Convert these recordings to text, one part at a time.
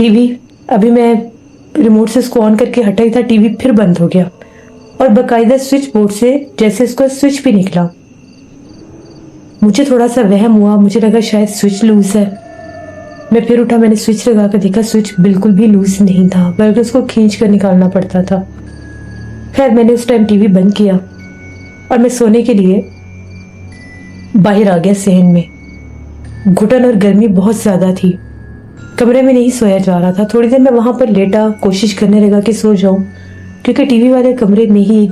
T V ابھی میں remote سے اس کو آن کر کے ہٹا ہی تھا، ٹی وی پھر بند ہو گیا اور باقاعدہ سوئچ بورڈ سے جیسے اس کا سوئچ بھی نکلا۔ مجھے تھوڑا سا وہم ہوا، مجھے لگا شاید سوئچ لوز ہے۔ میں پھر اٹھا، میں نے سوئچ لگا کر دیکھا، سوئچ بالکل بھی لوز نہیں تھا، بلکہ اس کو کھینچ کر نکالنا پڑتا تھا۔ خیر میں نے اس ٹائم ٹی وی بند کیا اور میں سونے کے لیے باہر آ گیا صحن میں۔ گھٹن اور گرمی بہت زیادہ تھی، کمرے میں نہیں سویا جا رہا تھا۔ تھوڑی دیر میں وہاں پر لیٹا، کوشش کرنے لگا کہ سو جاؤں، کیونکہ ٹی وی والے کمرے میں ہی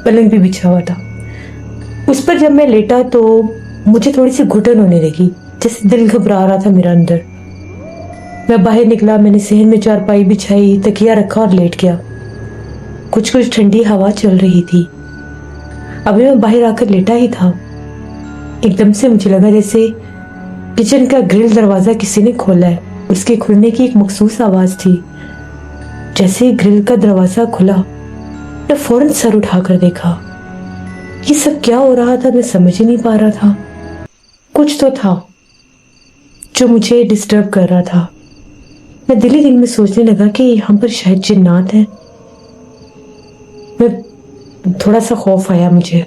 پلنگ بھی بچھا ہوا تھا۔ اس پر جب میں لیٹا تو مجھے تھوڑی سی گھٹن ہونے لگی، جیسے دل گھبرا رہا تھا میرا اندر۔ میں باہر نکلا، میں نے صحن میں چارپائی بچھائی، تکیا رکھا اور لیٹ گیا۔ کچھ ٹھنڈی ہوا چل رہی تھی۔ ابھی میں باہر آ کر لیٹا ہی تھا، ایک دم سے مجھے لگا جیسے کچن کا گرل دروازہ کسی نے کھولا ہے۔ اس کے کھلنے کی ایک مخصوص آواز تھی۔ جیسے گرل کا دروازہ کھلا، میں فوراً سر اٹھا کر دیکھا۔ یہ سب کیا ہو رہا تھا میں سمجھ ہی نہیں پا رہا تھا۔ کچھ تو تھا جو مجھے ڈسٹرب کر رہا تھا۔ میں دل ہی دل میں سوچنے لگا کہ یہاں پر شاید جنات ہیں۔ میں تھوڑا سا خوف آیا مجھے،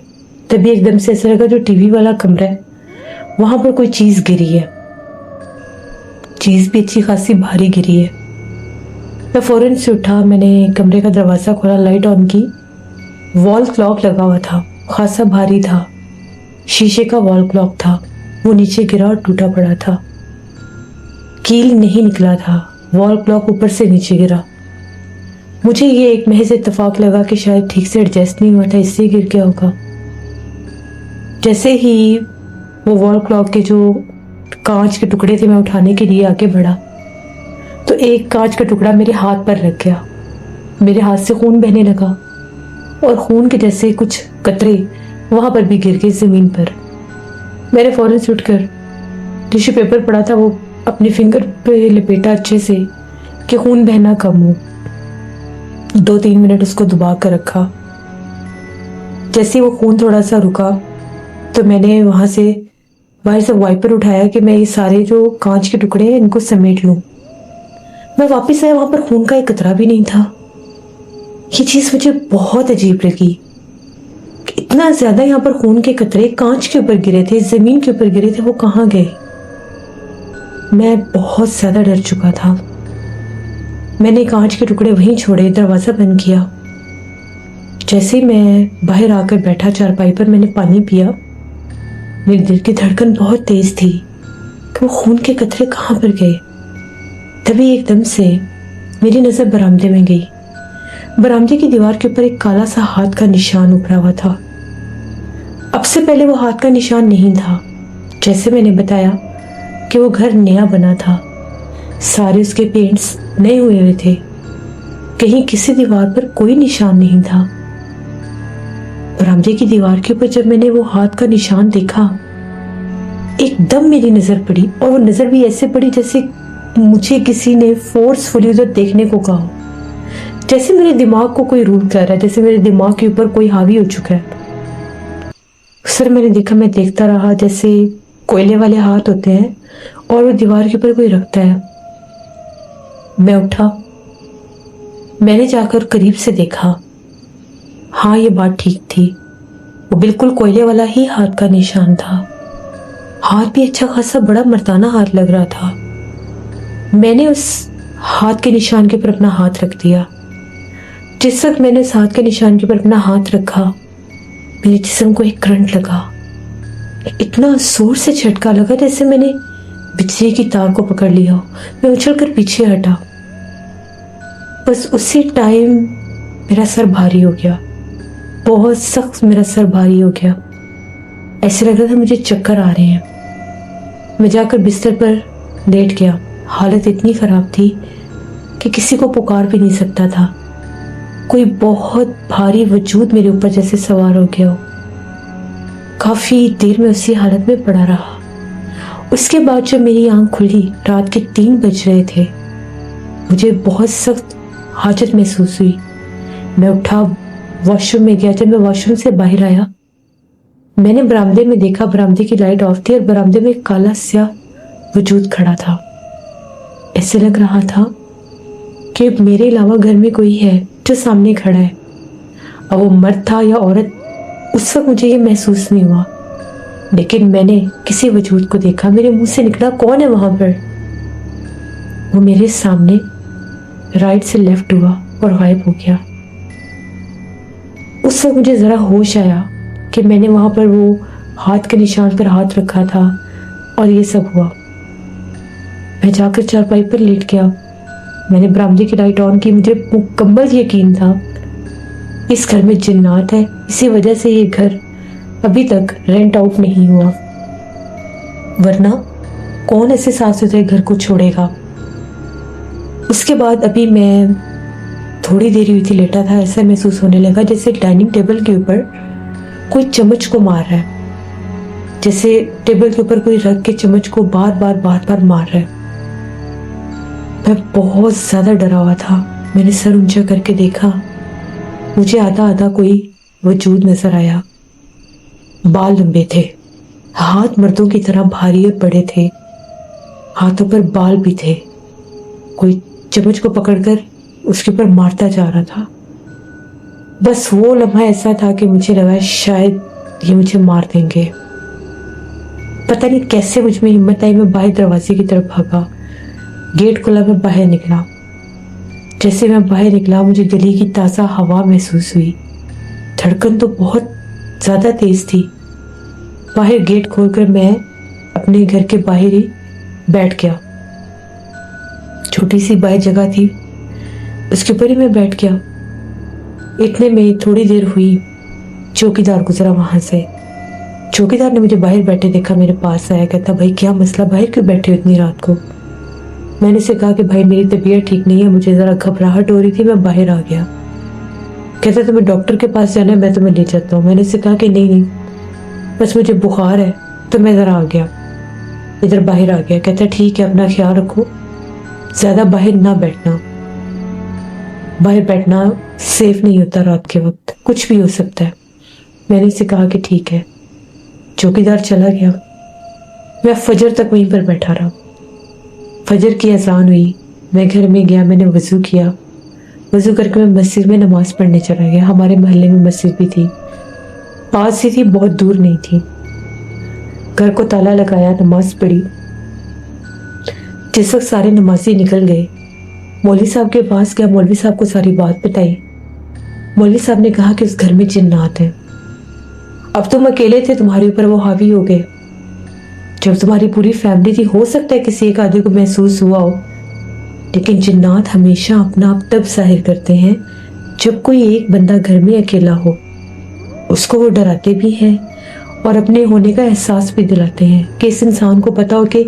تبھی ایک دم سے ایسا لگا جو ٹی وی والا کمرہ ہے وہاں پر کوئی چیز گری ہے، چیز بھی اچھی خاصی بھاری گری ہے۔ میں فوراً سے اٹھا، میں نے کمرے کا دروازہ کھولا، لائٹ آن کی۔ وال کلاک لگا ہوا تھا، خاصا بھاری تھا، شیشے کا وال کلاک تھا، وہ نیچے گرا اور ٹوٹا پڑا تھا۔ کیل نہیں نکلا تھا، وال کلاک اوپر سے نیچے گرا۔ مجھے یہ ایک محض اتفاق لگا کہ شاید ٹھیک سے ایڈجسٹ نہیں ہوا تھا، اس سے گر گیا ہوگا۔ جیسے ہی وہ وال کلاک کے جو کانچ کے ٹکڑے تھے میں اٹھانے کے لیے آگے بڑھا تو ایک کانچ کا ٹکڑا میرے ہاتھ پر لگ گیا۔ میرے ہاتھ سے خون بہنے لگا اور خون کے جیسے کچھ قطرے وہاں پر بھی گر گئے زمین پر۔ میں نے فوراً سے اٹھ کر ٹیشو پیپر پڑا تھا وہ اپنے فنگر پہ لپیٹا اچھے سے کہ خون بہنا کم ہو۔ 2-3 منٹ اس کو دبا کر رکھا۔ جیسے وہ خون تھوڑا سا رکا تو میں نے وہاں سے باہر سے وائپر اٹھایا کہ میں یہ سارے جو کانچ کے ٹکڑے ہیں ان کو سمیٹ لوں۔ میں واپس آیا، وہاں پر خون کا ایک قطرہ بھی نہیں تھا۔ یہ چیز مجھے بہت عجیب لگی کہ اتنا زیادہ یہاں پر خون کے قطرے کانچ کے اوپر گرے تھے، زمین کے اوپر گرے تھے، وہ کہاں گئے؟ میں بہت زیادہ ڈر چکا تھا۔ میں نے کانچ کے ٹکڑے وہیں چھوڑے، دروازہ بند کیا۔ جیسے ہی میں باہر آ کر بیٹھا چارپائی پر، میں نے پانی پیا۔ میری دل کی دھڑکن بہت تیز تھی کہ وہ خون کے قطرے کہاں پر گئے۔ تبھی ایک دم سے میری نظر برآمدے میں گئی۔ برآمدے کی دیوار کے اوپر ایک کالا سا ہاتھ کا نشان ابھرا ہوا تھا۔ اب سے پہلے وہ ہاتھ کا نشان نہیں تھا۔ جیسے میں نے بتایا کہ وہ گھر نیا بنا تھا، سارے اس کے پینٹس نئے ہوئے تھے، کہیں کسی دیوار پر کوئی نشان نہیں تھا۔ برآمدے کی دیوار کے اوپر جب میں نے وہ ہاتھ کا نشان دیکھا، ایک دم میری نظر پڑی، اور وہ نظر بھی ایسے پڑی جیسے مجھے کسی نے فورسفلی ادھر دیکھنے کو کہا، جیسے میرے دماغ کو کوئی رول کر رہا ہے، جیسے میرے دماغ کے اوپر کوئی حاوی ہو چکا ہے۔ سر میں نے دیکھا، میں دیکھتا رہا جیسے کوئلے والے ہاتھ ہوتے ہیں اور وہ دیوار کے اوپر کوئی رکھتا ہے۔ میں اٹھا، میں نے جا کر قریب سے دیکھا۔ ہاں یہ بات ٹھیک تھی، وہ بالکل کوئلے والا ہی ہاتھ کا نشان تھا۔ ہاتھ بھی اچھا خاصا بڑا مردانہ ہاتھ لگ رہا تھا۔ میں نے اس ہاتھ کے نشان کے اوپر اپنا ہاتھ رکھ دیا۔ جس وقت میں نے اس ہاتھ کے نشان کے اوپر اپنا ہاتھ رکھا، میرے جسم کو ایک کرنٹ لگا، اتنا زور سے جھٹکا لگا جیسے میں نے بجلی کی تار کو پکڑ لیا ہو۔ میں اچھل کر پیچھے ہٹا، بس اسی ٹائم میرا سر بھاری ہو گیا، بہت سخت میرا سر بھاری ہو گیا۔ ایسے لگ رہا تھا مجھے چکر آ رہے ہیں۔ میں جا کر بستر پر لیٹ گیا۔ حالت اتنی خراب تھی کہ کسی کو پکار بھی نہیں سکتا تھا، کوئی بہت بھاری وجود میرے اوپر جیسے سوار ہو گیا ہو۔ کافی دیر میں اسی حالت میں پڑا رہا۔ اس کے بعد جب میری آنکھ کھلی، رات کے 3 بج رہے تھے، مجھے بہت سخت حاجت محسوس ہوئی۔ میں اٹھا، واش روم میں گیا۔ جب میں واش روم سے باہر آیا، میں نے برآمدے میں دیکھا، برآمدے کی لائٹ آف تھی اور برآمدے میں ایک کالا سیاہ وجود کھڑا تھا۔ ایسے لگ رہا تھا کہ میرے علاوہ گھر میں کوئی ہے جو سامنے کھڑا ہے. اب وہ مرد تھا یا عورت اس وقت مجھے یہ محسوس نہیں ہوا، لیکن میں نے کسی وجود کو دیکھا. میرے منہ سے نکلا کون ہے وہاں پر. وہ میرے سامنے رائٹ سے لیفٹ ہوا اور غائب ہو گیا. اس وقت مجھے ذرا ہوش آیا کہ میں نے وہاں پر وہ ہاتھ کے نشان پر ہاتھ رکھا تھا اور یہ سب ہوا. میں جا کر چارپائی پر لیٹ گیا. میں نے برآمدے کی لائٹ آن کی. مجھے مکمل یقین تھا اس گھر میں جنات ہے، اسی وجہ سے یہ گھر ابھی تک رینٹ آؤٹ نہیں ہوا، ورنہ کون ایسے صاف ستھرے گھر کو چھوڑے گا. اس کے بعد ابھی میں تھوڑی دیر ہوئی تھی لیٹا تھا، ایسا محسوس ہونے لگا جیسے ڈائننگ ٹیبل کے اوپر کوئی چمچ کو مار رہا ہے، جیسے ٹیبل کے اوپر کوئی رکھ کے چمچ کو بار بار مار رہا ہے. میں بہت زیادہ ڈرا ہوا تھا. میں نے سر اونچا کر کے دیکھا. مجھے آدھا کوئی وجود نظر آیا. بال لمبے تھے، ہاتھ مردوں کی طرح بھاری اور بڑے تھے، ہاتھوں پر بال بھی تھے. کوئی چمچ کو پکڑ کر اس کے اوپر مارتا جا رہا تھا. بس وہ لمحہ ایسا تھا کہ مجھے لگا شاید یہ مجھے مار دیں گے. پتہ نہیں کیسے مجھ میں ہمت آئی. میں باہر دروازے کی طرف بھاگا. گیٹ کھلا، میں باہر نکلا. جیسے میں باہر نکلا مجھے گلی کی تازہ ہوا محسوس ہوئی. دھڑکن تو بہت زیادہ تیز تھی. باہر گیٹ کھول کر میں اپنے گھر کے باہر ہی بیٹھ گیا. چھوٹی سی باہر جگہ تھی، اس کے اوپر ہی میں بیٹھ گیا. اتنے میں تھوڑی دیر ہوئی، چوکیدار گزرا وہاں سے. چوکیدار نے مجھے باہر بیٹھے دیکھا، میرے پاس آیا. کہتا بھائی کیا مسئلہ، باہر کیوں بیٹھے ہو اتنی رات کو؟ میں نے اسے کہا کہ بھائی میری طبیعت ٹھیک نہیں ہے، مجھے ذرا گھبراہٹ ہو رہی تھی، میں باہر آ گیا. کہتا تمہیں ڈاکٹر کے پاس جانا ہے، میں تمہیں لے جاتا ہوں. میں نے اسے کہا کہ نہیں بس مجھے بخار ہے. تو میں ذرا آ گیا، ادھر باہر آ گیا. کہتا ٹھیک ہے اپنا خیال رکھو، زیادہ باہر نہ بیٹھنا، باہر بیٹھنا سیف نہیں ہوتا، رات کے وقت کچھ بھی ہو سکتا ہے. میں نے اسے کہا کہ ٹھیک ہے. چوکیدار چلا گیا. میں فجر تک وہیں پر بیٹھا رہا. فجر کی اذان ہوئی، میں گھر میں گیا. میں نے وضو کیا. وضو کر کے میں مسجد میں نماز پڑھنے چلا گیا. ہمارے محلے میں مسجد بھی تھی، پاس ہی تھی، بہت دور نہیں تھی. گھر کو تالا لگایا، نماز پڑھی. جس وقت سارے نمازی نکل گئے، مولوی صاحب کے پاس گیا. مولوی صاحب کو ساری بات بتائی. مولوی صاحب نے کہا کہ اس گھر میں جنات ہیں. اب تم اکیلے تھے، تمہارے اوپر وہ حاوی ہو گئے. جب تمہاری پوری فیملی تھی، ہو سکتا ہے کسی ایک آدمی کو محسوس ہوا ہو، لیکن جنات ہمیشہ اپنا آپ تب ظاہر کرتے ہیں جب کوئی ایک بندہ گھر میں اکیلا ہو. اس کو وہ ڈراتے بھی ہیں اور اپنے ہونے کا احساس بھی دلاتے ہیں کہ اس انسان کو پتا ہو کہ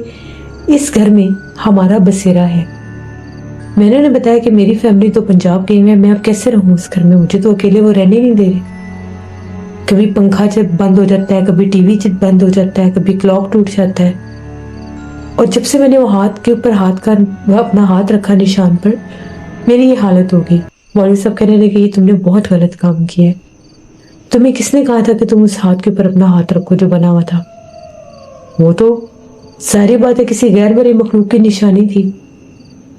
اس گھر میں ہمارا بسیرا ہے. میں نے بتایا کہ میری فیملی تو پنجاب گئی ہے، میں اب کیسے رہوں اس گھر میں، مجھے تو اکیلے وہ رہنے نہیں دے رہے. کبھی پنکھا جب بند ہو جاتا ہے، کبھی ٹی وی جب بند ہو جاتا ہے، کبھی کلاک ٹوٹ جاتا ہے. اور جب سے میں نے وہ ہاتھ کے اوپر اپنا ہاتھ رکھا نشان پر، میری یہ حالت ہو گئی. مولوی صاحب کہنے لگے یہ تم نے بہت غلط کام کیا ہے. تمہیں کس نے کہا تھا کہ تم اس ہاتھ کے اوپر اپنا ہاتھ رکھو جو بنا ہوا تھا؟ وہ تو ظاہری بات ہے کسی غیر مرئی مخلوق کی نشانی تھی.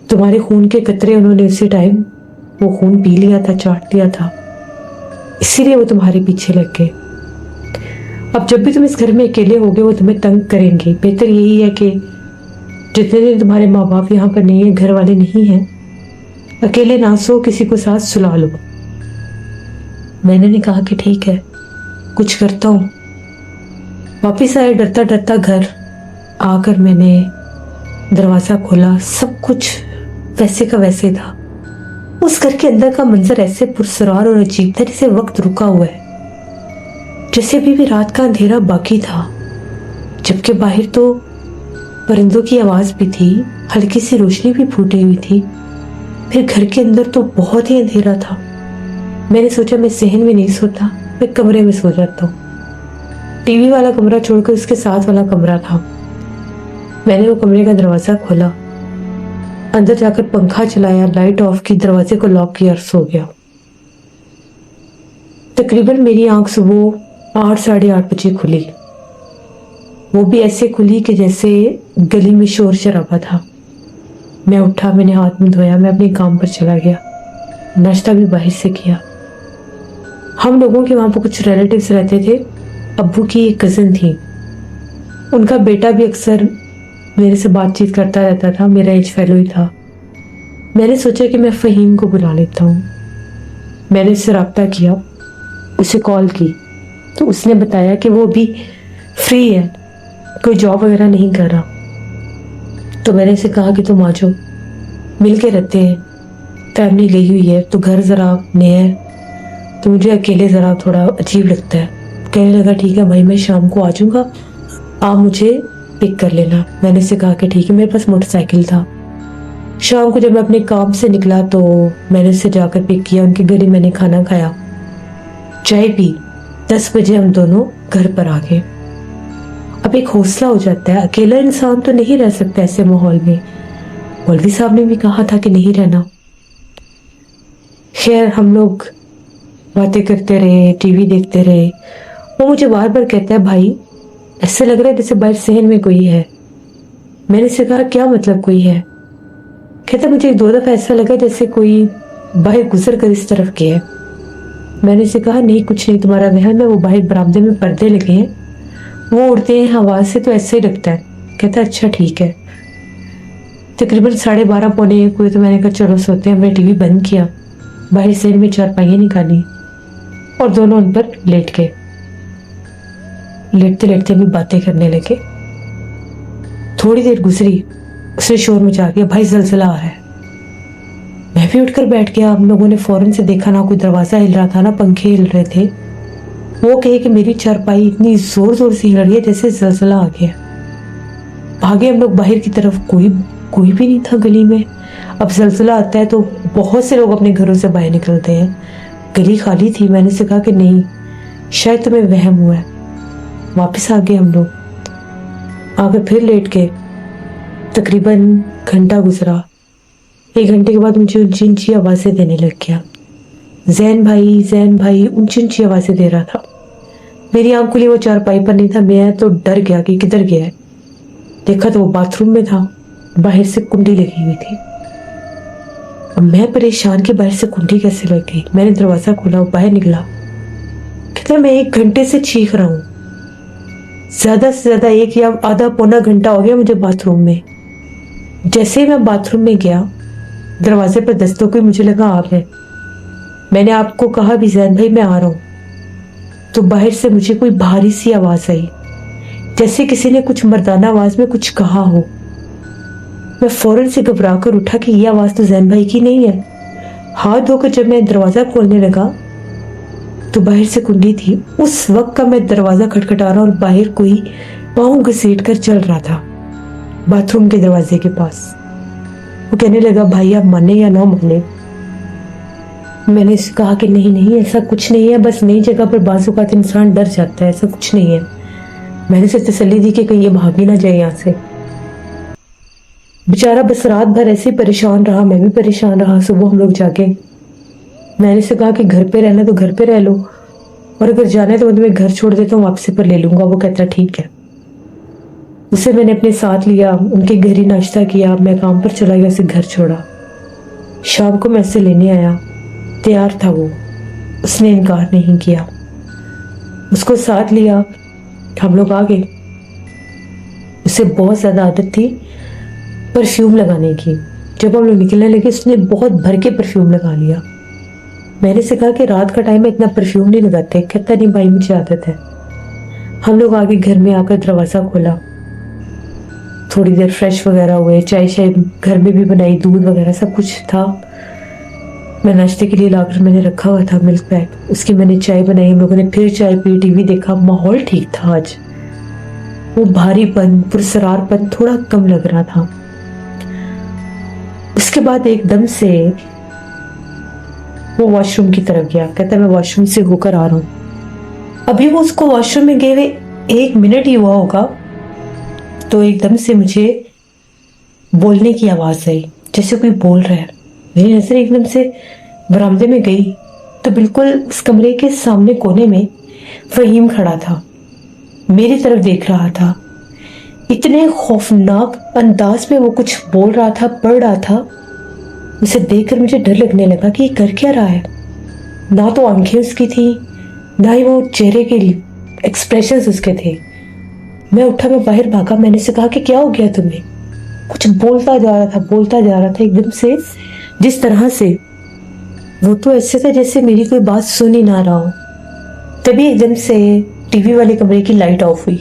تمہارے خون کے قطرے انہوں نے اسی ٹائم وہ خون پی لیا تھا، چاٹ لیا تھا، اسی لیے وہ تمہارے پیچھے لگ گئے. اب جب بھی تم اس گھر میں اکیلے ہوگے وہ تمہیں تنگ کریں گے. بہتر یہی ہے کہ جتنے دن تمہارے ماں باپ یہاں پر نہیں ہیں، گھر والے نہیں ہیں، اکیلے نہ سو، کسی کو ساتھ سلا لو. میں نے کہا کہ ٹھیک ہے کچھ کرتا ہوں. واپس آئے ڈرتا ڈرتا گھر. آ کر میں نے دروازہ کھولا. سب کچھ ویسے کا ویسے تھا. اس گھر کے اندر کا منظر ایسے پرسرار اور عجیب تھا جیسے وقت رکا ہوا ہے، جیسے بھی رات کا اندھیرا باقی تھا. جبکہ باہر تو پرندوں کی آواز بھی تھی، ہلکی سی روشنی بھی پھوٹی ہوئی تھی. پھر گھر کے اندر تو بہت ہی اندھیرا تھا. میں نے سوچا میں صحن میں نہیں سوتا، میں کمرے میں سو جاتا ہوں. ٹی وی والا کمرہ چھوڑ کر اس کے ساتھ والا کمرہ تھا. میں نے وہ کمرے کا دروازہ کھولا، اندر جا کر پنکھا چلایا، لائٹ آف کی، دروازے کو لاک کیا اور سو گیا. تقریباً میری آنکھ صبح 8 ساڑھے 8 بجے کھلی. وہ بھی ایسے کھلی کہ جیسے گلی میں شور شرابہ تھا. میں اٹھا, میں نے ہاتھ منہ دھویا, میں اپنے کام پر چلا گیا. ناشتہ بھی باہر سے کیا. ہم لوگوں کے وہاں پہ کچھ ریلیٹیوز رہتے تھے. ابو کی ایک کزن تھی, ان کا بیٹا بھی اکثر میرے سے بات چیت کرتا رہتا تھا, میرا ایج فیلو ہی تھا. میں نے سوچا کہ میں فہیم کو بلا لیتا ہوں. میں نے اس سے رابطہ کیا, اسے کال کی تو اس نے بتایا کہ وہ بھی فری ہے, کوئی جاب وغیرہ نہیں کر رہا. تو میں نے اسے کہا کہ تم آ جاؤ, مل کے رہتے ہیں, فیملی گئی ہوئی ہے تو گھر ذرا نیا ہے, تو مجھے اکیلے ذرا تھوڑا عجیب لگتا ہے. کہنے لگا ٹھیک ہے بھائی, میں شام کو آ جاؤں گا, آپ مجھے پک کر لینا. میں نے اسے کہا کہ ٹھیک ہے. میرے پاس موٹر سائیکل تھا. شام کو جب میں اپنے کام سے نکلا تو میں نے اسے جا کر پک کیا. ان کے گھر ہی میں نے کھانا کھایا, چائے پی. 10 بجے ہم دونوں گھر پر آ گئے. اب ایک حوصلہ ہو جاتا ہے, اکیلا انسان تو نہیں رہ سکتا ایسے ماحول میں. مولوی صاحب نے بھی کہا تھا کہ نہیں رہنا. خیر ہم لوگ باتیں کرتے رہے, ٹی وی دیکھتے رہے. وہ مجھے بار بار کہتا ہے بھائی ایسے لگ رہا ہے جیسے باہر صحن میں کوئی ہے. میں نے اسے کہا کیا مطلب کوئی ہے؟ کہتا مجھے 2 دفعہ ایسا لگا جیسے کوئی باہر گزر کر اس طرف گیا ہے. میں نے اسے کہا نہیں کچھ نہیں, تمہارا وہم ہے. وہ باہر برآمدے میں پردے لگے ہیں, وہ اڑتے ہیں ہوا سے تو ایسے ہی لگتا ہے. کہتا اچھا ٹھیک ہے. تقریباً 12:30 پونے 1 ہوئے تو میں نے کہا چلو سوتے ہیں. میں نے ٹی وی بند کیا, باہر سین میں 4 پائیاں نکالی اور دونوں ان پر لیٹ گئے. لیٹتے لیٹتے بھی باتیں کرنے لگے. تھوڑی دیر گزری, اس نے شور مچا دیا بھائی زلزلہ آ رہا ہے. میں بھی اٹھ کر بیٹھ گیا. ہم لوگوں نے فوراً سے دیکھا, نہ کوئی دروازہ ہل رہا تھا نہ پنکھے ہل رہے تھے. وہ کہے کہ میری چارپائی اتنی زور زور سے ہل رہی ہے جیسے زلزلہ آ گیا. بھاگے ہم لوگ باہر کی طرف, کوئی بھی نہیں تھا گلی میں. اب زلزلہ آتا ہے تو بہت سے لوگ اپنے گھروں سے باہر نکلتے ہیں. گلی خالی تھی. میں نے سے کہا کہ نہیں شاید تمہیں وہم ہوا ہے. واپس آ گئے ہم لوگ, آ کے پھر لیٹ گئے. تقریباً گھنٹہ گزرا. 1 گھنٹے کے بعد مجھے اونچی اونچی آوازیں دینے لگ گیا. زین بھائی اونچی اونچی آوازیں دے رہا تھا. میری آنکھ کھلی, وہ چارپائی پر نہیں تھا. میں تو ڈر گیا کہ کدھر گیا ہے. دیکھا تو وہ باتھ روم میں تھا, باہر سے کنڈی لگی ہوئی تھی. اب میں پریشان کہ باہر سے کنڈی کیسے لگ گئی. میں نے دروازہ کھولا, وہ باہر نکلا. کہتا میں 1 گھنٹے سے چیخ رہا ہوں, زیادہ سے زیادہ 1 یا آدھا پونا گھنٹہ ہو گیا مجھے باتھ روم میں. جیسے ہی میں باتھ روم میں گیا, دروازے پر دستک ہوئی, مجھے لگا آپ ہے. میں نے آپ کو کہا بھی زین بھائی میں آ رہا ہوں, تو باہر سے مجھے کوئی بھاری سی آواز آئی, جیسے کسی نے کچھ مردانہ آواز میں کچھ کہا ہو. میں فوراً سے گھبرا کر اٹھا کہ یہ آواز تو زین بھائی کی نہیں ہے. ہاتھ دھو کر جب میں دروازہ کھولنے لگا تو باہر سے کنڈی تھی. اس وقت کا میں دروازہ کھٹکھٹا رہا اور باہر کوئی پاؤں گھسیٹ کر چل رہا تھا باتھ روم کے دروازے کے پاس. وہ کہنے لگا بھائی آپ مانے یا نہ مانے. میں نے اسے کہا کہ نہیں ایسا کچھ نہیں ہے, بس نئی جگہ پر بعض اوقات انسان ڈر جاتا ہے, ایسا کچھ نہیں ہے. میں نے اسے تسلی دی کہ کہیں یہ بھاگ ہی نہ جائے یہاں سے. بیچارہ بس رات بھر ایسے پریشان رہا, میں بھی پریشان رہا. صبح ہم لوگ جاگے. میں نے اسے کہا کہ گھر پہ رہنا تو گھر پہ رہ لو, اور اگر جانا ہے تو میں تمہیں گھر چھوڑ دیتا ہوں, واپسی پر لے لوں گا. وہ کہتا ٹھیک ہے. اسے میں نے اپنے ساتھ لیا, ان کے گھر ہی ناشتہ کیا. میں کام پر چلا گیا, اسے گھر چھوڑا. شام کو میں اسے لینے آیا, تیار تھا وہ, اس نے انکار نہیں کیا. اس کو ساتھ لیا, ہم لوگ آ گئے. اسے بہت زیادہ عادت تھی پرفیوم لگانے کی. جب ہم لوگ نکلنے لگے اس نے بہت بھر کے پرفیوم لگا لیا. میں نے سے کہا کہ رات کا ٹائم میں اتنا پرفیوم نہیں لگاتے. کہتا نہیں بھائی مجھے عادت ہے. ہم لوگ آگے گھر میں آ کر دروازہ کھولا, تھوڑی دیر فریش وغیرہ ہوئے, چائے گھر میں بھی بنائی, دودھ وغیرہ سب کچھ تھا. میں ناشتے کے لیے لا کر میں نے رکھا ہوا تھا ملک پیک, اس کی میں نے چائے بنائی. ہم لوگوں نے پھر چائے پی, ٹی وی دیکھا. ماحول ٹھیک تھا. آج وہ بھاری پن, پرسرار پن تھوڑا کم لگ رہا تھا. اس کے بعد ایک دم سے وہ واش روم کی طرف گیا. کہتا میں واش روم سے ہو کر آ رہا ہوں. ابھی وہ اس کو واش روم میں گئے ہوئے 1 منٹ ہی ہوا ہوگا تو ایک دم سے مجھے بولنے کی آواز آئی, جیسے کوئی بول رہا ہے. میری نظر ایک دم سے برآمدے میں گئی تو بالکل اس کمرے کے سامنے کونے میں فہیم کھڑا تھا, میری طرف دیکھ رہا تھا. اتنے خوفناک انداز میں وہ کچھ بول رہا تھا، پڑھ رہا تھا. اسے دیکھ کر مجھے ڈر لگنے لگا کہ یہ کر کیا رہا ہے. نہ تو آنکھیں اس کی تھی، نہ ہی وہ چہرے کے ایکسپریشنز اس کے تھے. میں اٹھا، میں باہر بھاگا. میں نے سے کہا کہ کیا ہو گیا تمہیں؟ کچھ بولتا جا رہا تھا ایک دم سے، جس طرح سے وہ تو ایسے تھا جیسے میری کوئی بات سن ہی نہ رہا ہو. تبھی ایک دم سے ٹی وی والے کمرے کی لائٹ آف ہوئی.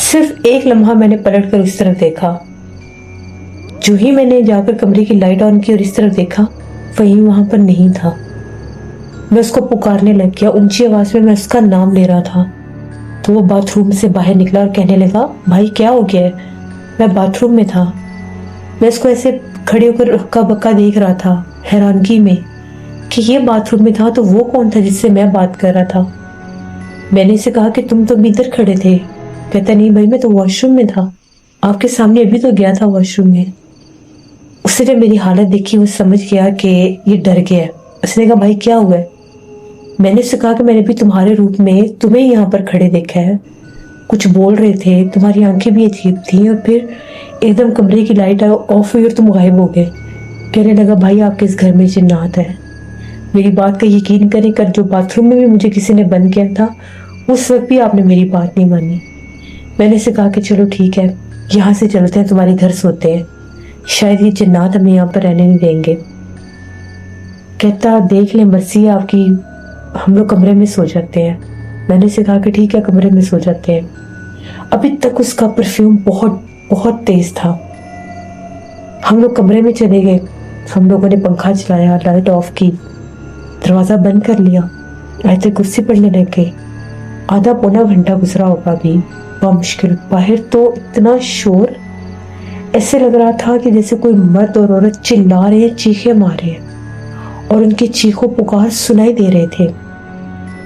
صرف ایک لمحہ میں نے پلٹ کر اس طرف دیکھا. جو ہی میں نے جا کر کمرے کی لائٹ آن کی اور اس طرف دیکھا، وہیں وہاں پر نہیں تھا. میں اس کو پکارنے لگ گیا، اونچی آواز میں اس کا نام لے رہا تھا. تو وہ باتھ روم سے باہر نکلا اور کہنے لگا، بھائی کیا ہو گیا ہے؟ میں باتھ روم میں تھا. میں اس کو ایسے کھڑے ہو کر ہکا بکا دیکھ رہا تھا حیرانگی میں کہ یہ باتھ روم میں تھا تو وہ کون تھا جس سے میں بات کر رہا تھا. میں نے اسے کہا کہ تم تو ادھر کھڑے تھے. کہتا نہیں بھائی، میں تو واش روم میں تھا، آپ کے سامنے ابھی تو گیا تھا واش روم میں. اس نے جب میری حالت دیکھی وہ سمجھ گیا کہ یہ ڈر گیا. اس نے کہا بھائی کیا ہوا ہے؟ میں نے اسے کہا کہ میں نے بھی تمہارے روپ میں تمہیں یہاں پر کھڑے دیکھا ہے، کچھ بول رہے تھے، تمہاری آنکھیں بھی عجیب تھیں، اور پھر ایک دم کمرے کی لائٹ آف ہوئی اور تم غائب ہو گئے. کہنے لگا بھائی آپ کے اس گھر میں جنات ہے. میری بات کا یقین کریں کر جو باتھ روم میں بھی مجھے کسی نے بند کیا تھا اس وقت بھی آپ نے میری بات نہیں مانی. میں نے اسے کہا کہ چلو ٹھیک ہے، یہاں سے چلتے ہیں، تمہارے گھر سوتے ہیں، شاید یہ جنات ہمیں یہاں پر رہنے نہیں دیں گے. کہتا دیکھ لیں مرضی آپ کی، ہم لوگ کمرے میں سو جاتے ہیں. میں نے اسے کہا کہ ٹھیک ہے کمرے میں سو جاتے ہیں. ابھی تک اس کا پرفیوم بہت بہت تیز تھا. ہم لوگ کمرے میں چلے گئے. ہم لوگوں نے پنکھا چلایا، لائٹ آف کی، دروازہ بند کر لیا، آیتیں کرسی پڑھنے لگ گئے. آدھا پونا گھنٹہ گزرا ہوگا بھی بامشکل. باہر تو اتنا شور، ایسے لگ رہا تھا کہ جیسے کوئی مرد اور عورت چلا رہے ہیں، چیخیں مار رہے ہیں، اور ان کی چیخوں پکار سنائی دے رہے تھے،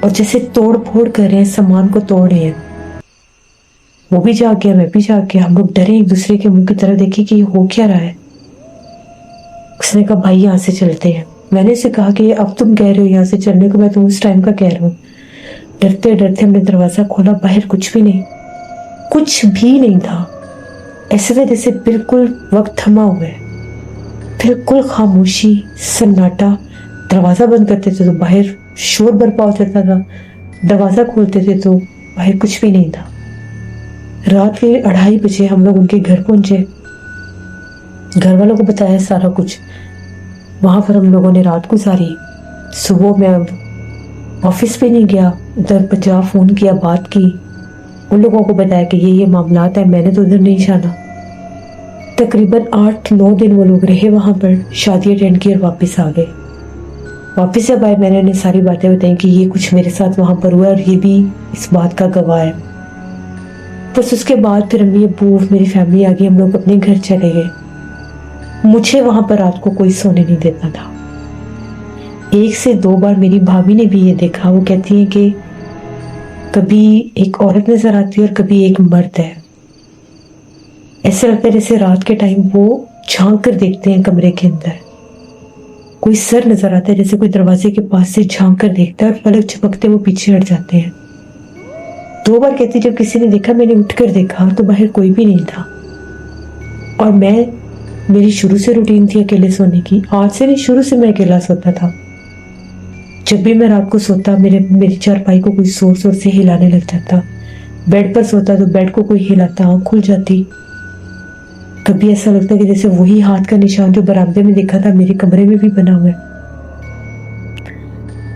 اور جیسے توڑ پھوڑ کر رہے ہیں، سامان کو توڑ رہے ہیں. وہ بھی جاگ گیا، میں بھی جاگ گیا. ہم لوگ ڈرے ایک دوسرے کے منہ کی طرف دیکھے کہ یہ ہو کیا رہا ہے. اس نے کہا بھائی یہاں سے چلتے ہیں. میں نے اسے کہا کہ اب تم کہہ رہے ہو یہاں سے چلنے کو، میں تو اس ٹائم کا کہہ رہا ہوں. ڈرتے ڈرتے ہم نے دروازہ کھولا. باہر کچھ بھی نہیں تھا. ایسے تھا جیسے بالکل وقت تھما ہوا ہے، بالکل خاموشی، سناٹا. دروازہ بند کرتے تھے تو باہر شور برپا ہو جاتا تھا، دروازہ کھولتے تھے تو باہر کچھ بھی نہیں تھا. رات کے 2:30 بجے ہم لوگ ان کے گھر پہنچے. گھر والوں کو بتایا سارا کچھ. وہاں پر ہم لوگوں نے رات گزاری. صبح میں آفس پہ نہیں گیا، ادھر بجا فون کیا، بات کی، ان لوگوں کو بتایا کہ یہ معاملات ہیں. میں نے تو ادھر نہیں جانا. تقریباً 8-9 دن وہ لوگ رہے وہاں پر، شادی اٹینڈ کی اور واپس آ گئے. واپس جب آئے میں نے انہیں ساری باتیں بتائیں کہ یہ کچھ میرے ساتھ وہاں پر ہوا ہے اور یہ بھی اس بات کا گواہ ہے. بس اس کے بعد پھر امی ابو میری فیملی آ گئی، ہم لوگ اپنے گھر چلے گئے. مجھے وہاں پر رات کو کوئی سونے نہیں دیتا تھا. 1 سے 2 بار میری بھابھی نے بھی یہ دیکھا. وہ کہتی ہیں کہ کبھی ایک عورت نظر آتی ہے اور کبھی ایک مرد ہے. ایسا لگتا ہے جیسے رات کے ٹائم وہ جھانک کر دیکھتے ہیں کمرے کے اندر. کوئی سر نظر آتا ہے جیسے کوئی دروازے کے پاس سے جھانک کر دیکھتا ہے، اور پلک جھپکتے وہ پیچھے ہٹ جاتے ہیں. 2 بار کہتی جب کسی نے دیکھا، میں نے اٹھ کر دیکھا تو باہر کوئی بھی نہیں تھا. اور میری شروع سے روٹین تھی اکیلے سونے کی. آج سے نہیں، شروع سے میں اکیلا سوتا تھا. جب بھی میں رات کو سوتا میری چارپائی کو کوئی زور زور سے ہلانے لگ جاتا. بیڈ پر سوتا تو بیڈ کو کوئی ہلاتا، آنکھ کھل جاتی. کبھی ایسا لگتا کہ جیسے وہی ہاتھ کا نشان جو برآمدے میں دیکھا تھا میرے کمرے میں بھی بنا ہوا ہے.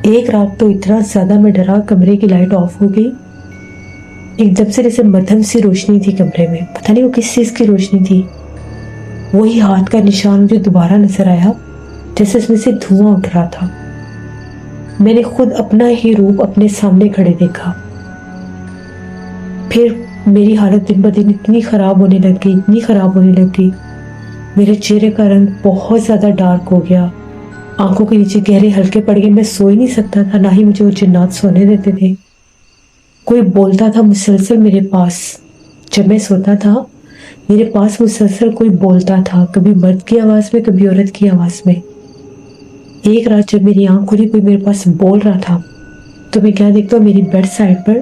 ایک رات تو اتنا زیادہ میں ڈرا، کمرے کی لائٹ آف ہو گئی. ایک دم سے جیسے مدھم سی روشنی تھی کمرے میں، پتہ نہیں وہ کس چیز کی روشنی تھی. وہی ہاتھ کا نشان مجھے دوبارہ نظر آیا، جیسے اس میں سے دھواں اٹھ رہا تھا. میں نے خود اپنا ہی روپ اپنے سامنے کھڑے دیکھا. پھر میری حالت دن بدن اتنی خراب ہونے لگ گئی. میرے چہرے کا رنگ بہت زیادہ ڈارک ہو گیا، آنکھوں کے نیچے گہرے ہلکے پڑ گئے. میں سو ہی نہیں سکتا تھا، نہ ہی مجھے وہ جنات سونے دیتے تھے. کوئی بولتا تھا مسلسل میرے پاس. جب میں سوتا تھا میرے پاس مسلسل کوئی بولتا تھا، کبھی مرد کی آواز میں، کبھی عورت کی آواز میں. ایک رات جب میری آنکھ کھلی کوئی میرے پاس بول رہا تھا تو میں کیا دیکھتا ہوں، میری بیڈ سائڈ پر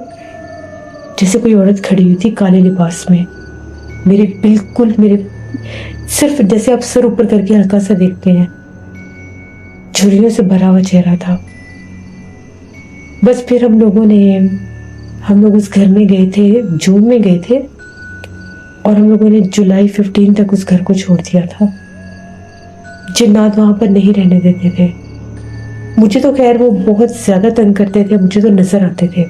جیسے کوئی عورت کھڑی ہوئی تھی کالے لباس میں. میرے صرف جیسے آپ سر اوپر کر کے ہلکا سا دیکھتے ہیں، جھریوں سے بھرا ہوا چہرہ تھا۔ بس پھر ہم لوگ اس گھر میں گئے تھے، جون میں گئے تھے، اور ہم لوگوں نے جولائی 15 تک اس گھر کو چھوڑ دیا تھا۔ جنات وہاں پر نہیں رہنے دیتے تھے، مجھے تو خیر وہ بہت زیادہ تنگ کرتے تھے، مجھے تو نظر آتے تھے،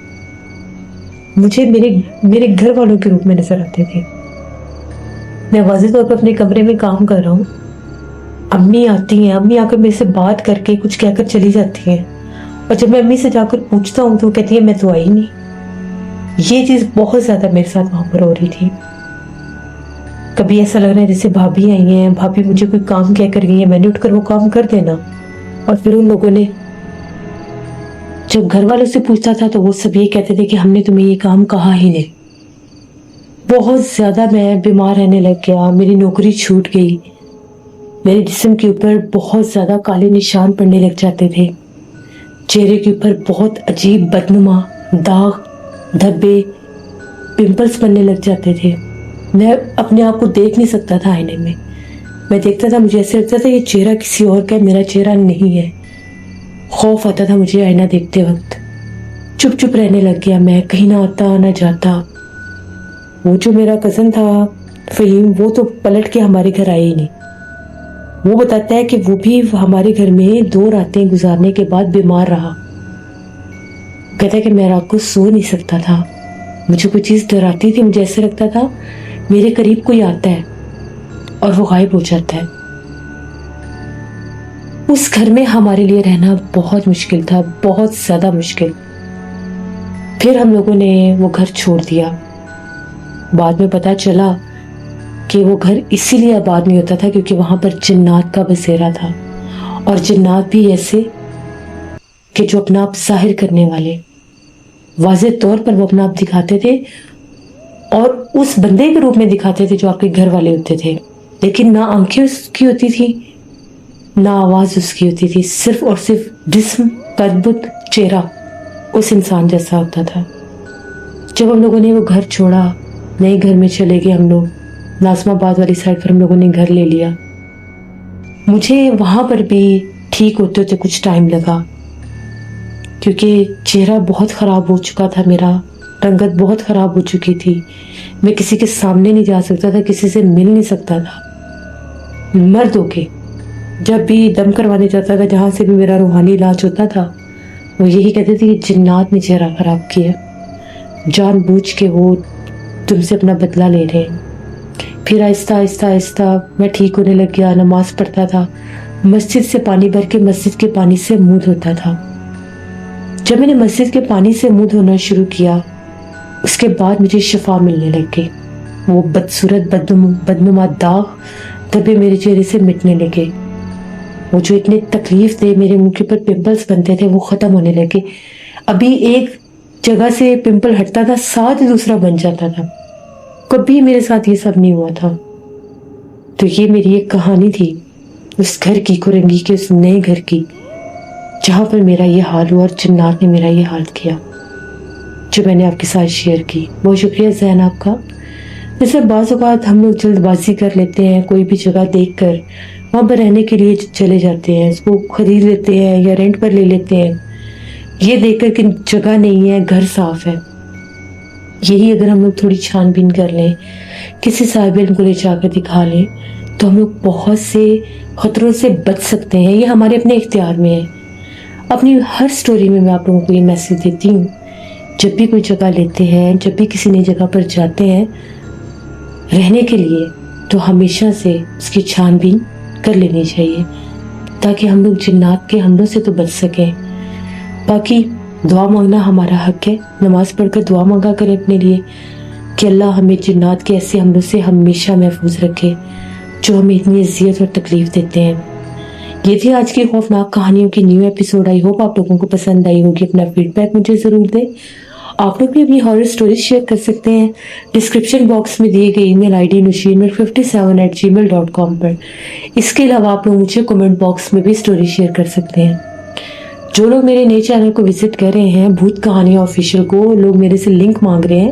مجھے میرے گھر والوں کے روپ میں نظر آتے تھے۔ میں واضح طور پر اپنے کمرے میں کام کر رہا ہوں، امی آتی ہیں، امی آ کر میرے سے بات کر کے کچھ کہہ کر چلی جاتی ہیں، اور جب میں امی سے جا کر پوچھتا ہوں تو وہ کہتی ہے میں تو آئی نہیں۔ یہ چیز بہت زیادہ میرے ساتھ وہاں پر ہو رہی تھی۔ کبھی ایسا لگ رہا ہے جیسے بھابھی آئی ہیں، بھابھی مجھے کوئی کام کہہ کر گئی ہیں، میں نے اٹھ کر وہ کام کر دینا، اور پھر ان لوگوں نے جب گھر والوں سے پوچھتا تھا تو وہ سب یہ کہتے تھے کہ ہم نے تمہیں یہ کام کہا ہی نہیں۔ بہت زیادہ میں بیمار رہنے لگ گیا، میری نوکری چھوٹ گئی، میرے جسم کے اوپر بہت زیادہ کالے نشان پڑنے لگ جاتے تھے، چہرے کے اوپر بہت عجیب بدنما داغ، دھبے، پمپلز بننے لگ جاتے تھے۔ میں اپنے آپ کو دیکھ نہیں سکتا تھا آئینے میں، میں دیکھتا تھا مجھے ایسے لگتا تھا یہ چہرہ کسی اور کا ہے، میرا چہرہ نہیں ہے۔ خوف آتا تھا مجھے آئینہ دیکھتے وقت، چپ چپ رہنے لگ گیا میں، کہیں نہ آتا نہ جاتا۔ وہ جو میرا کزن تھا فہیم، وہ تو پلٹ کے ہمارے گھر آئے ہی نہیں۔ وہ بتاتا ہے کہ وہ بھی ہمارے گھر میں 2 راتیں گزارنے کے بعد بیمار رہا۔ کہتا ہے کہ میں رات کو سو نہیں سکتا تھا، مجھے کوئی چیز ڈراتی تھی، مجھے ایسے لگتا تھا میرے قریب کوئی آتا ہے اور وہ غائب ہو جاتا ہے۔ اس گھر میں ہمارے لیے رہنا بہت مشکل تھا، بہت زیادہ مشکل۔ پھر ہم لوگوں نے وہ گھر چھوڑ دیا۔ بعد میں پتا چلا کہ وہ گھر اسی لیے آباد نہیں ہوتا تھا کیونکہ وہاں پر جنات کا بسیرا تھا، اور جنات بھی ایسے کہ جو اپنا آپ ظاہر کرنے والے، واضح طور پر وہ اپنا آپ دکھاتے تھے اور اس بندے کے روپ میں دکھاتے تھے جو آپ کے گھر والے ہوتے تھے، لیکن نہ آنکھیں اس کی ہوتی تھی نہ آواز اس کی ہوتی تھی، صرف اور صرف جسم، قد، چہرہ اس انسان جیسا ہوتا تھا۔ جب ہم لوگوں نے وہ گھر چھوڑا، نئے گھر میں چلے گئے ہم لوگ، ناظم آباد والی سائڈ پر ہم لوگوں نے گھر لے لیا۔ مجھے وہاں پر بھی ٹھیک ہوتے ہوتے کچھ ٹائم لگا کیونکہ چہرہ بہت خراب ہو چکا تھا، میرا رنگت بہت خراب ہو چکی تھی، میں کسی کے سامنے نہیں جا سکتا تھا، کسی سے مل نہیں سکتا تھا۔ مرد ہو کے جب بھی دم کروانے جاتا تھا، جہاں سے بھی میرا روحانی علاج ہوتا تھا، وہ یہی کہتے تھے کہ جنات نے چہرہ خراب کیا، جان بوجھ کے وہ تم سے اپنا بدلہ لے رہے ہیں۔ پھر آہستہ آہستہ آہستہ میں ٹھیک ہونے لگ گیا، نماز پڑھتا تھا، مسجد سے پانی بھر کے مسجد کے پانی سے منہ دھوتا تھا۔ جب میں نے مسجد کے پانی سے منہ دھونا شروع کیا، اس کے بعد مجھے شفا ملنے لگ گئی، وہ بدصورت بدنما داغ دھبے میرے چہرے سے مٹنے لگے، وہ جو اتنے تکلیف دے میرے منہ کے پر پمپلز بنتے تھے وہ ختم ہونے لگے۔ ابھی ایک جگہ سے پمپل ہٹتا تھا، ساتھ دوسرا بن جاتا تھا، کبھی میرے ساتھ یہ سب نہیں ہوا تھا۔ تو یہ میری ایک کہانی تھی اس گھر کی، کورنگی کے اس نئے گھر کی، جہاں پر میرا یہ حال ہوا اور جنات نے میرا یہ حال کیا، جو میں نے آپ کے ساتھ شیئر کی۔ بہت شکریہ ذہن آپ کا۔ جیسے بعض اوقات ہم لوگ جلد بازی کر لیتے ہیں، کوئی بھی جگہ دیکھ کر وہاں پر رہنے کے لیے چلے جاتے ہیں، اس کو خرید لیتے ہیں یا رینٹ پر لے لیتے ہیں، یہ دیکھ کر کہ جگہ نہیں ہے، گھر صاف ہے۔ یہی اگر ہم لوگ تھوڑی چھان بین کر لیں، کسی صاحب علم کو لے جا کر دکھا لیں، تو ہم لوگ بہت سے خطروں سے بچ سکتے ہیں۔ یہ ہمارے اپنے اختیار میں ہے۔ اپنی ہر سٹوری میں آپ لوگوں کو یہ میسج دیتی ہوں، جب بھی کوئی جگہ لیتے ہیں، جب بھی کسی نئی جگہ پر جاتے ہیں رہنے کے لیے، تو ہمیشہ سے اس کی چھان بین کر لینی چاہیے تاکہ ہم لوگ جنات کے حملوں سے تو بچ سکیں۔ باقی دعا مانگنا ہمارا حق ہے، نماز پڑھ کر دعا مانگا کریں اپنے لیے کہ اللہ ہمیں جنات کے ایسے حملوں سے ہمیشہ محفوظ رکھے جو ہمیں اتنی اذیت اور تکلیف دیتے ہیں۔ یہ تھی آج کی خوفناک کہانیوں کی نیو ایپیسوڈ۔ آئی ہوپ آپ لوگوں کو پسند آئی ہوگی۔ اپنا فیڈ بیک مجھے ضرور دیں۔ آپ لوگ بھی اپنی ہارر سٹوریز شیئر کر سکتے ہیں ڈسکرپشن باکس میں دیے گئے ای میل آئی ڈی nusheenmir57@gmail.com پر۔ اس کے علاوہ آپ لوگ مجھے کمنٹ باکس میں بھی سٹوری شیئر کر سکتے ہیں۔ جو لوگ میرے نئے چینل کو وزٹ کر رہے ہیں، بھوت کہانیاں آفیشیل کو، لوگ میرے سے لنک مانگ رہے ہیں،